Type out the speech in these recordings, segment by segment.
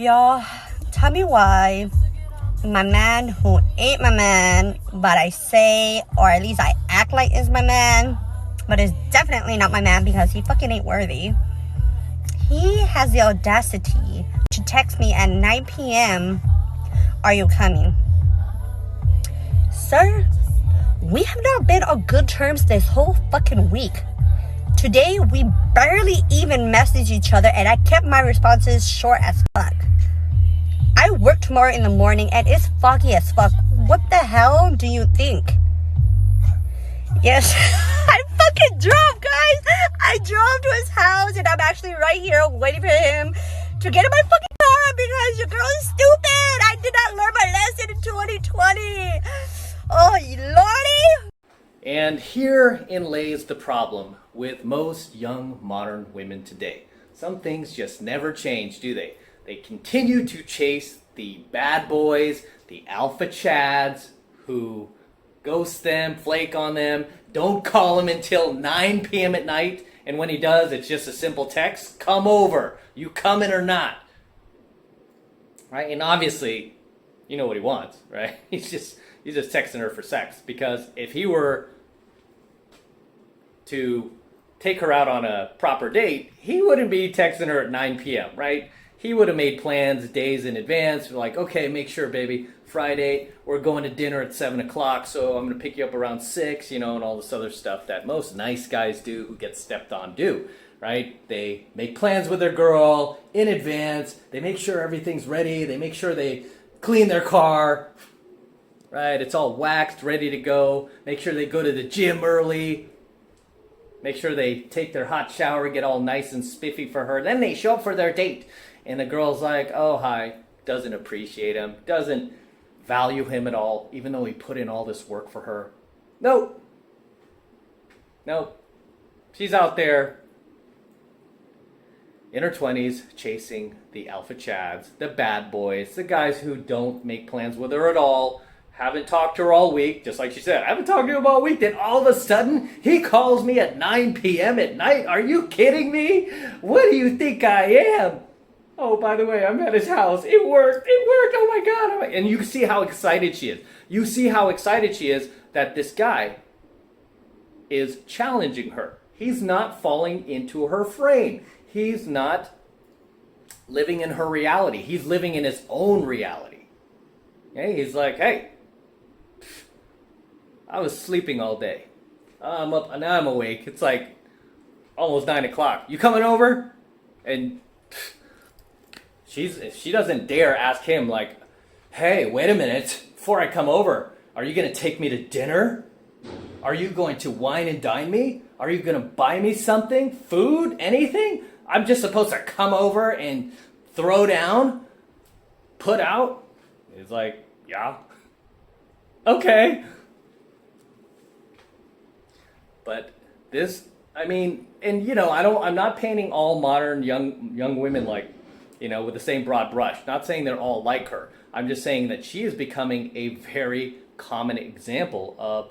Y'all, tell me why my man who ain't my man, but I say, or at least I act like is my man, but is definitely not my man because he fucking ain't worthy. He has the audacity to text me at 9 p.m. Are you coming? Sir, we have not been on good terms this whole fucking week. Today, we barely even messaged each other and I kept my responses short as fuck. I work tomorrow in the morning and it's foggy as fuck. What the hell do you think? Yes, I fucking drove, guys. I drove to his house and I'm actually right here waiting for him to get in my fucking car because your girl is stupid. I did not learn my lesson in 2020. Oh, lordy. And herein lays the problem with most young modern women today. Some things just never change, do they? They continue to chase the bad boys, the alpha chads who ghost them, flake on them, don't call him until 9 p.m. at night, and when he does, it's just a simple text, come over, you coming or not? Right? And obviously, you know what he wants, right? He's just texting her for sex, because if he were to take her out on a proper date, he wouldn't be texting her at 9 p.m., right? He would have made plans days in advance, like, okay, make sure, baby, Friday, we're going to dinner at 7 o'clock, so I'm going to pick you up around 6, and all this other stuff that most nice guys do who get stepped on do, right? They make plans with their girl in advance, they make sure everything's ready, they make sure they clean their car, right? It's all waxed, ready to go, make sure they go to the gym early, make sure they take their hot shower, get all nice and spiffy for her, then they show up for their date. And the girl's like, oh, hi, doesn't appreciate him, doesn't value him at all, even though he put in all this work for her. Nope. She's out there in her 20s chasing the alpha chads, the bad boys, the guys who don't make plans with her at all, haven't talked to her all week, just like she said, I haven't talked to him all week, then all of a sudden, he calls me at 9 p.m. at night. Are you kidding me? What do you think I am? Oh, by the way, I'm at his house. It worked. Oh my God. And you see how excited she is. You see how excited she is that this guy is challenging her. He's not falling into her frame. He's not living in her reality. He's living in his own reality. Okay? He's like, hey, I was sleeping all day. I'm up, now I'm awake. It's like almost 9 o'clock. You coming over? And she doesn't dare ask him, like, hey, wait a minute, before I come over, are you going to take me to dinner? Are you going to wine and dine me? Are you going to buy me something? Food? Anything? I'm just supposed to come over and throw down? Put out? He's like, yeah. Okay. But this, I mean, and I'm not painting all modern young women like, with the same broad brush. Not saying they're all like her. I'm just saying that she is becoming a very common example of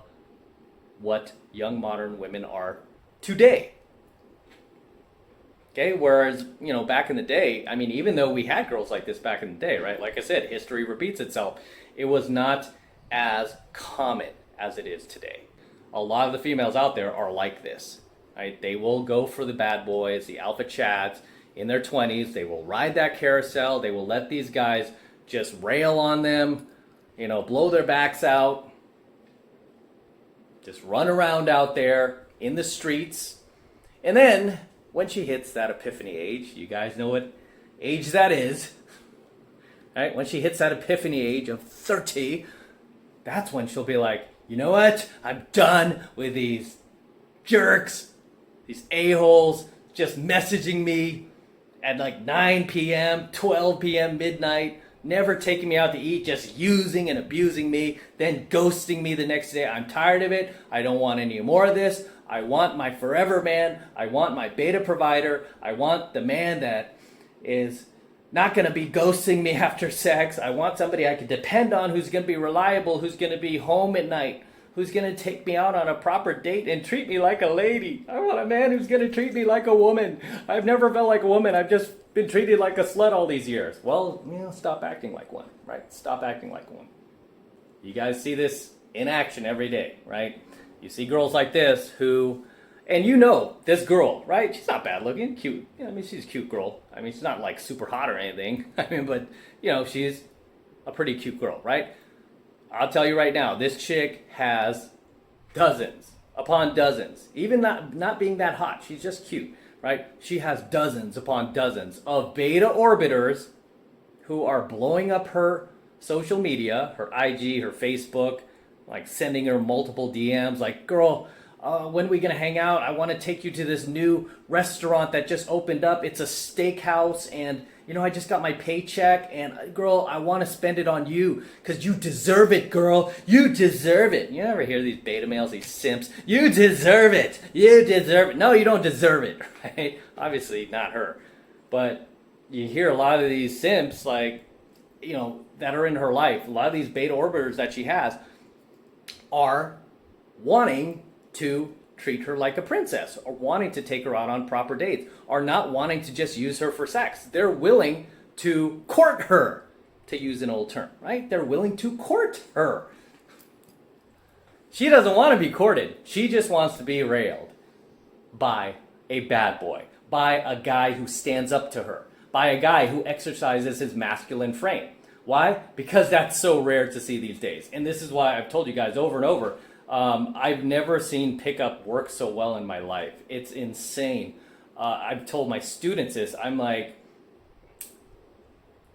what young modern women are today. Okay, whereas, back in the day, I mean, even though we had girls like this back in the day, right? Like I said, history repeats itself. It was not as common as it is today. A lot of the females out there are like this, right? They will go for the bad boys, the alpha chads, in their 20s, they will ride that carousel. They will let these guys just rail on them, blow their backs out, just run around out there in the streets. And then when she hits that epiphany age, you guys know what age that is, right? When she hits that epiphany age of 30, that's when she'll be like, you know what? I'm done with these jerks, these a-holes just messaging me at like 9 p.m., 12 p.m., midnight, never taking me out to eat, just using and abusing me, then ghosting me the next day. I'm tired of it. I don't want any more of this. I want my forever man. I want my beta provider. I want the man that is not going to be ghosting me after sex. I want somebody I can depend on, who's going to be reliable, who's going to be home at night, who's going to take me out on a proper date and treat me like a lady. I want a man who's going to treat me like a woman. I've never felt like a woman. I've just been treated like a slut all these years. Well, stop acting like one, right? Stop acting like one. You guys see this in action every day, right? You see girls like this who, and this girl, right? She's not bad looking, cute. She's a cute girl. She's not like super hot or anything. But, she's a pretty cute girl, right? I'll tell you right now, this chick has dozens upon dozens. Even not being that hot, she's just cute, right? She has dozens upon dozens of beta orbiters who are blowing up her social media, her IG, her Facebook, like sending her multiple DMs, like, girl, when are we going to hang out? I want to take you to this new restaurant that just opened up. It's a steakhouse, and, I just got my paycheck, and, girl, I want to spend it on you because you deserve it, girl. You deserve it. You ever hear these beta males, these simps? You deserve it. You deserve it. No, you don't deserve it, right? Obviously, not her. But you hear a lot of these simps, like, that are in her life. A lot of these beta orbiters that she has are wanting to treat her like a princess, or wanting to take her out on proper dates, or not wanting to just use her for sex. They're willing to court her, to use an old term, right? They're willing to court her. She doesn't want to be courted. She just wants to be railed by a bad boy, by a guy who stands up to her, by a guy who exercises his masculine frame. Why? Because that's so rare to see these days. And this is why I've told you guys over and over, I've never seen pickup work so well in my life. It's insane. I've told my students this. I'm like,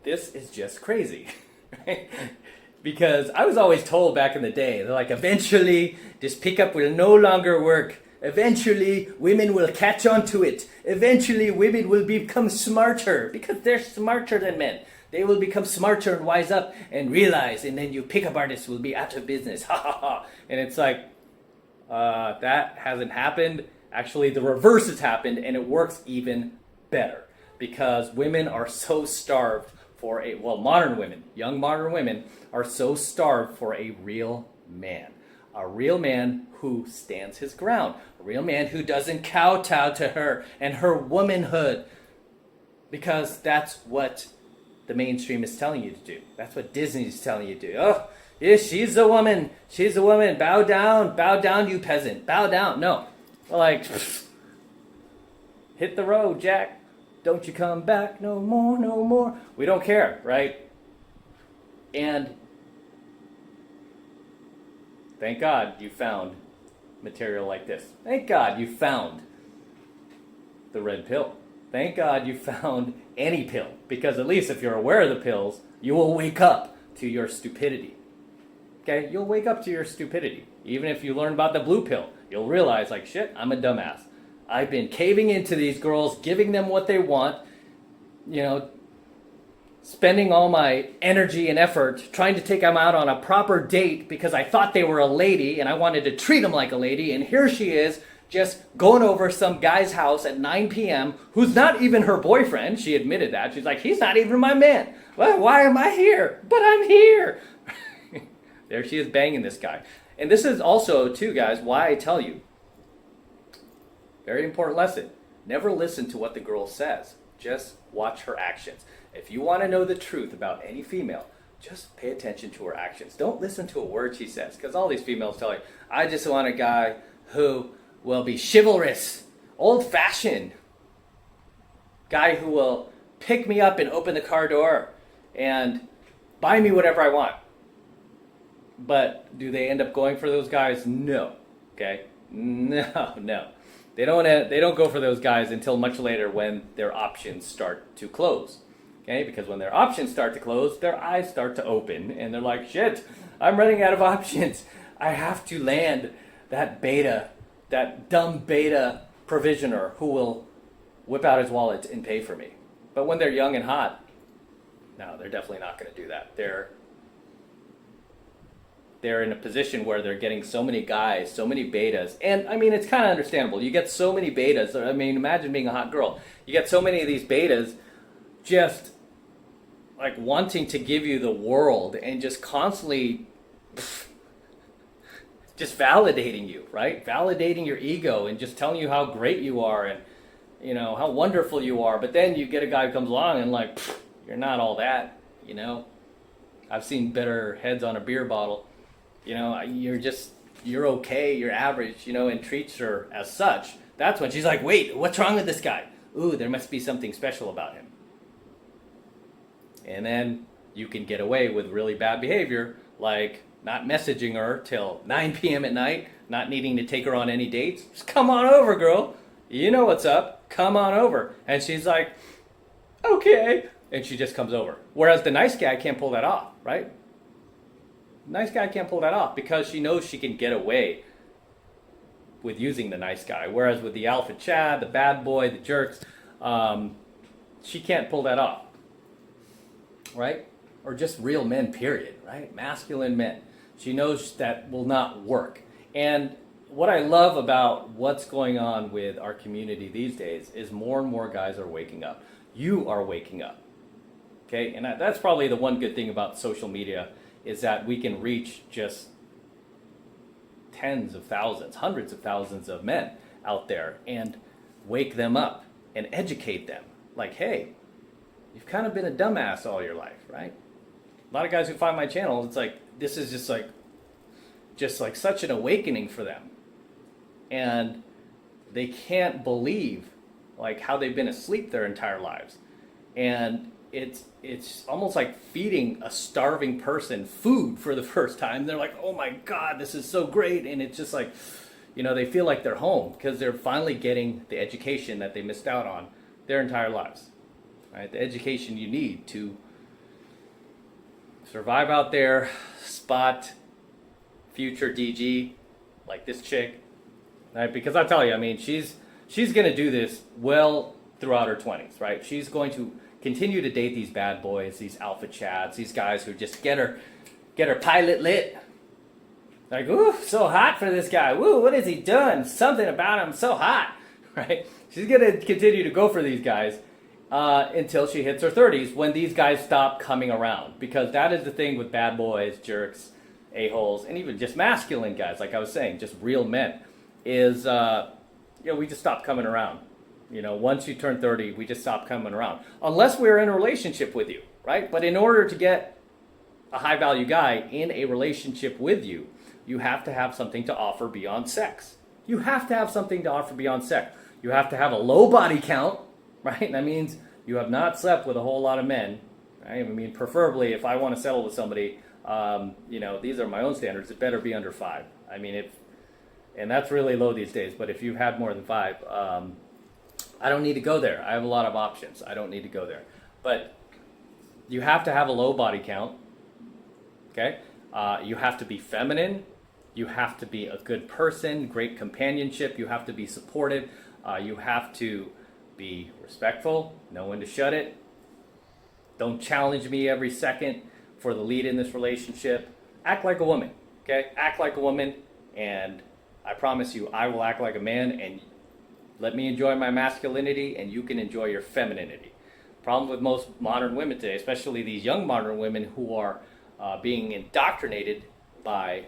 this is just crazy. Because I was always told back in the day, they're like, eventually this pickup will no longer work. Eventually women will catch on to it. Eventually women will become smarter because they're smarter than men. They will become smarter and wise up and realize, and then you pickup artists will be out of business. Ha ha ha. And it's like, that hasn't happened. Actually, the reverse has happened, and it works even better because women are so starved for modern women, young modern women are so starved for a real man. A real man who stands his ground. A real man who doesn't kowtow to her and her womanhood. Because that's what the mainstream is telling you to do. That's what Disney is telling you to do. Oh, yeah, she's a woman. She's a woman. Bow down, you peasant. Bow down. No. Like, hit the road, Jack. Don't you come back no more, no more. We don't care, right? And thank God you found material like this. Thank God you found the red pill. Thank God you found any pill. Because at least if you're aware of the pills, you will wake up to your stupidity. Okay? You'll wake up to your stupidity. Even if you learn about the blue pill, you'll realize, like, shit, I'm a dumbass. I've been caving into these girls, giving them what they want, spending all my energy and effort trying to take them out on a proper date because I thought they were a lady and I wanted to treat them like a lady. And here she is just going over some guy's house at 9 p.m. who's not even her boyfriend. She admitted that. She's like, he's not even my man. Well, why am I here? But I'm here. There she is banging this guy. And this is also, too, guys, why I tell you, very important lesson. Never listen to what the girl says. Just watch her actions. If you want to know the truth about any female, just pay attention to her actions. Don't listen to a word she says. Because all these females tell you, I just want a guy who will be chivalrous, old-fashioned. Guy who will pick me up and open the car door and buy me whatever I want. But do they end up going for those guys? No. Okay? No. They don't go for those guys until much later when their options start to close. Okay? Because when their options start to close, their eyes start to open and they're like, shit, I'm running out of options. I have to land that beta, that dumb beta provisioner who will whip out his wallet and pay for me. But when they're young and hot, no, they're definitely not going to do that. They're in a position where they're getting so many guys, so many betas. And, I mean, it's kind of understandable. You get so many betas. I mean, imagine being a hot girl. You get so many of these betas just, like, wanting to give you the world and just constantly just validating you, right? Validating your ego and just telling you how great you are and you know, how wonderful you are. But then you get a guy who comes along and like, you're not all that, you know. I've seen better heads on a beer bottle. You know, you're okay, you're average, you know, and treats her as such. That's when she's like, wait, what's wrong with this guy? Ooh, there must be something special about him. And then you can get away with really bad behavior, like not messaging her till 9 p.m. at night, not needing to take her on any dates. Just come on over, girl. You know what's up. Come on over. And she's like, okay. And she just comes over. Whereas the nice guy can't pull that off, right? Nice guy can't pull that off because she knows she can get away with using the nice guy. Whereas with the alpha Chad, the bad boy, the jerks, she can't pull that off, right? Or just real men, period, right? Masculine men. She knows that will not work. And what I love about what's going on with our community these days is more and more guys are waking up. You are waking up, okay? And that's probably the one good thing about social media is that we can reach just tens of thousands, hundreds of thousands of men out there and wake them up and educate them. Like, hey, you've kind of been a dumbass all your life, right? A lot of guys who find my channel, it's like, this is just like such an awakening for them. And they can't believe like how they've been asleep their entire lives. And it's almost like feeding a starving person food for the first time. They're like, oh my God, this is so great. And it's just like, you know, they feel like they're home because they're finally getting the education that they missed out on their entire lives, right? The education you need to survive out there, spot future DG like this chick, right? Because I tell you, I mean, she's going to do this well throughout her 20s, right? She's going to continue to date these bad boys, these alpha chads, these guys who just get her pilot lit. Like, ooh, so hot for this guy. Ooh, what has he done? Something about him so hot, right? She's going to continue to go for these guys until she hits her 30s when these guys stop coming around. Because that is the thing with bad boys, jerks, a-holes, and even just masculine guys, like I was saying, just real men, is, we just stop coming around. You know, once you turn 30, we just stop coming around. Unless we're in a relationship with you, right? But in order to get a high-value guy in a relationship with you, you have to have something to offer beyond sex. You have to have something to offer beyond sex. You have to have a low body count, right? That means you have not slept with a whole lot of men, right? I mean, preferably, if I want to settle with somebody, these are my own standards. It better be under 5. I mean, and that's really low these days. But if you've had more than 5, I don't need to go there. I have a lot of options. I don't need to go there. But you have to have a low body count, okay? You have to be feminine. You have to be a good person, great companionship. You have to be supportive. You have to be respectful, know when to shut it. Don't challenge me every second for the lead in this relationship. Act like a woman, okay? Act like a woman, and I promise you, I will act like a man, and let me enjoy my masculinity, and you can enjoy your femininity. Problem with most modern women today, especially these young modern women who are being indoctrinated by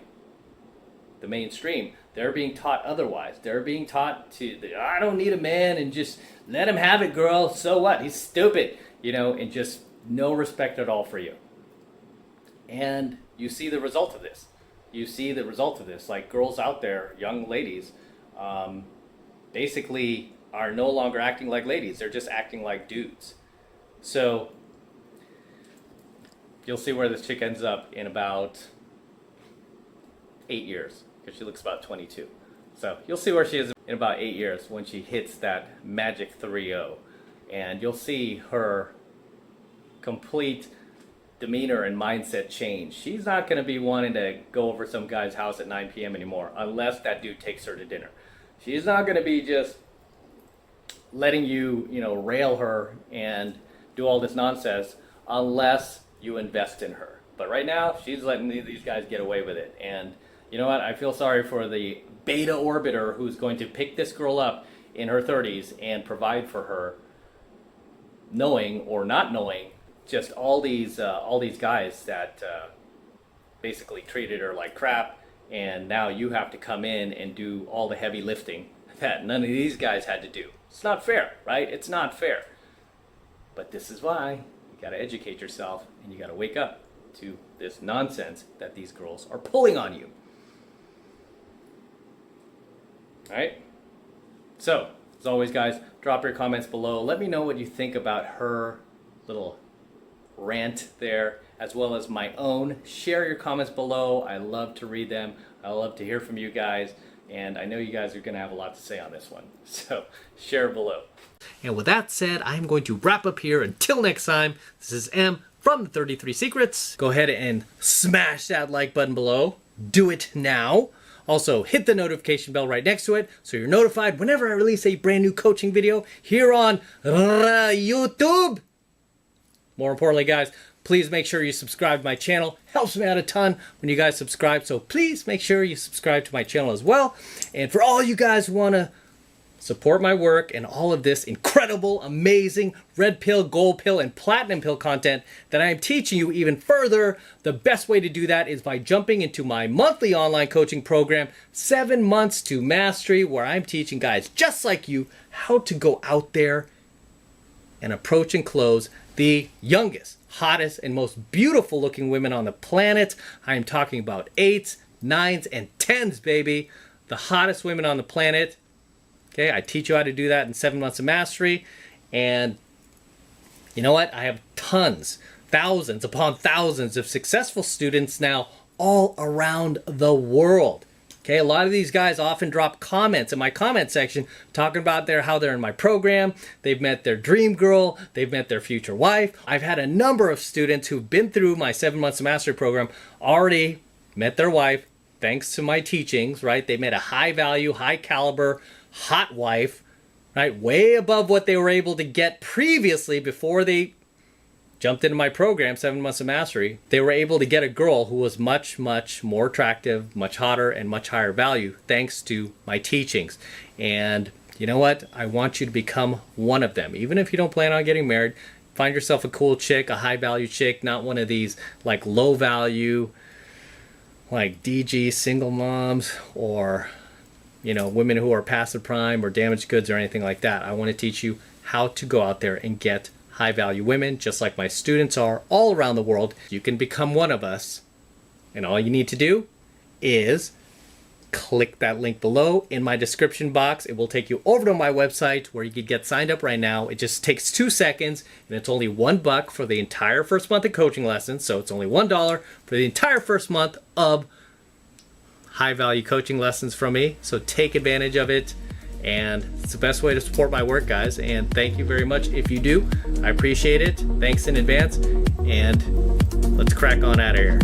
the mainstream, they're being taught otherwise. They're being taught I don't need a man, and just let him have it, girl. So what? He's stupid, and just no respect at all for you. And you see the result of this. Like girls out there, young ladies, basically are no longer acting like ladies. They're just acting like dudes. So you'll see where this chick ends up in about 8 years, because she looks about 22. So you'll see where she is in about 8 years when she hits that magic 3-0. And you'll see her complete demeanor and mindset change. She's not going to be wanting to go over some guy's house at 9 p.m. anymore unless that dude takes her to dinner. She's not going to be just letting you, rail her and do all this nonsense unless you invest in her. But right now, she's letting these guys get away with it. And you know what? I feel sorry for the beta orbiter who's going to pick this girl up in her 30s and provide for her, knowing or not knowing just all these guys that basically treated her like crap, and now you have to come in and do all the heavy lifting that none of these guys had to do. It's not fair, right? It's not fair. But this is why you got to educate yourself and you got to wake up to this nonsense that these girls are pulling on you. All right? So, as always, guys, drop your comments below. Let me know what you think about her little rant there, as well as my own. Share your comments below. I love to read them. I love to hear from you guys. And I know you guys are going to have a lot to say on this one. So, share below. And with that said, I'm going to wrap up here. Until next time, this is M from the 33 Secrets. Go ahead and smash that like button below. Do it now. Also, hit the notification bell right next to it so you're notified whenever I release a brand new coaching video here on YouTube. More importantly, guys, please make sure you subscribe to my channel. Helps me out a ton when you guys subscribe, so please make sure you subscribe to my channel as well. And for all you guys who want to support my work and all of this incredible, amazing red pill, gold pill, and platinum pill content that I am teaching you even further, the best way to do that is by jumping into my monthly online coaching program, 7 Months to Mastery, where I'm teaching guys just like you how to go out there and approach and close the youngest, hottest, and most beautiful looking women on the planet. I am talking about 8s, 9s, and 10s, baby. The hottest women on the planet. Okay, I teach you how to do that in 7 Months of Mastery. And you know what? I have tons, thousands upon thousands of successful students now all around the world. Okay, a lot of these guys often drop comments in my comment section talking about how they're in my program, they've met their dream girl, they've met their future wife. I've had a number of students who've been through my 7 Months of Mastery program already met their wife thanks to my teachings, right? They met a high value, high caliber, hot wife, right? Way above what they were able to get previously before they jumped into my program, 7 Months of Mastery. They were able to get a girl who was much, much more attractive, much hotter, and much higher value thanks to my teachings. And you know what? I want you to become one of them. Even if you don't plan on getting married, find yourself a cool chick, a high value chick, not one of these like low value, like DG single moms, or you know, women who are past the prime or damaged goods or anything like that. I want to teach you how to go out there and get high value women, just like my students are all around the world. You can become one of us, and all you need to do is click that link below in my description box. It will take you over to my website where you can get signed up right now. It just takes 2 seconds, and it's only $1 for the entire first month of coaching lessons. So it's only $1 for the entire first month of high value coaching lessons from me. So take advantage of it. And it's the best way to support my work, guys. And thank you very much if you do. I appreciate it. Thanks in advance. And let's crack on out of here.